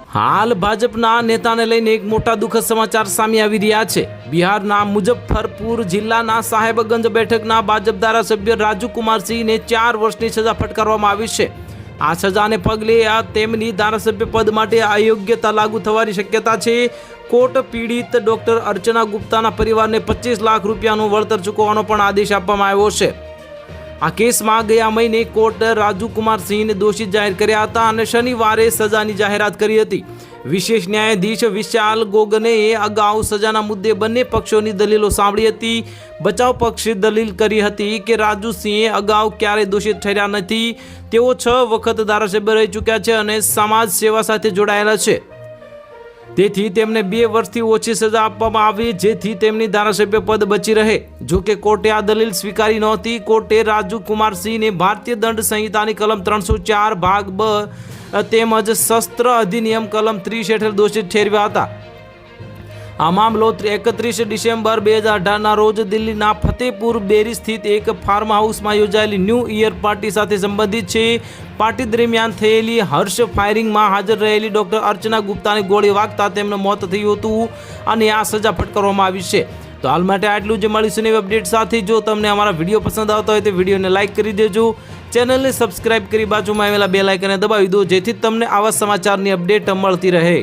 હાલ ભાજપના નેતાને લઈને એક મોટા દુઃખદ સમાચાર સામે આવી રહ્યા છે। બિહારના મુઝફ્ફરપુર જિલ્લાના સાહેબગંજ બેઠકના ભાજપ ધારાસભ્ય રાજુ કુમારસિંહને 4 વર્ષની સજા ફટકારવામાં આવી છે। આ સજાને પગલે તેમની ધારાસભ્ય પદ માટે અયોગ્યતા લાગુ થવાની શક્યતા છે। કોર્ટ પીડિત ડોક્ટર અર્ચના ગુપ્તાના પરિવારને 25 લાખ રૂપિયાનું વળતર ચૂકવવાનો પણ આદેશ આપવામાં આવ્યો છે। આ કેસમાં ગયા મહિને કોર્ટે રાજુ કુમારસિંહને દોષિત જાહેર કર્યા હતા અને શનિવારે સજાની જાહેરાત કરી હતી। વિશેષ ન્યાયાધીશ વિશાલ ગોગને અગાઉ સજાના મુદ્દે બંને પક્ષોની દલીલો સાંભળી હતી। બચાવ પક્ષે દલીલ કરી હતી કે રાજુ સિંહ અગાઉ ક્યારેય દોષિત ઠર્યા નથી। તેઓ 6 વખત ધારાસભ્ય રહી ચૂક્યા છે અને સમાજ સેવા સાથે જોડાયેલા છે। તેથી તેમને 2 વર્ષથી ઓછી સજા આપવામાં આવી જેથી તેમની ધારાસભ્ય પદ બચી રહે। જો કે કોર્ટે આ દલીલ સ્વીકારી નહોતી। કોર્ટે રાજુ કુમારસિંહને ભારતીય દંડ સંહિતાની કલમ 304 ભાગ 2 તેમજ શસ્ત્ર અધિનિયમ કલમ 30 હેઠળ દોષિત ઠેરવ્યા હતા। આ મામલો 31 ડિસેમ્બર 2018ના રોજ દિલ્હીના ફતેપુર બેરી સ્થિત એક ફાર્મ હાઉસમાં યોજાયેલી ન્યૂ ઇયર પાર્ટી સાથે સંબંધિત છે। પાર્ટી દરમિયાન થયેલી હર્ષ ફાયરિંગમાં હાજર રહેલી ડોક્ટર અર્ચના ગુપ્તાને ગોળી વાગતા તેમનું મોત થયું હતું અને આ સજા ફટકારવામાં આવી છે। તો હાલ માટે આટલું જ। મળીશું નવી અપડેટ સાથે। જો તમને અમારા વિડીયો પસંદ આવતા હોય તો વિડીયોને લાઇક કરી દેજો, ચેનલને સબસ્ક્રાઇબ કરી બાજુમાં આવેલા બેલ આઇકનને દબાવી દો જેથી તમને આવા સમાચારની અપડેટ મળતી રહે।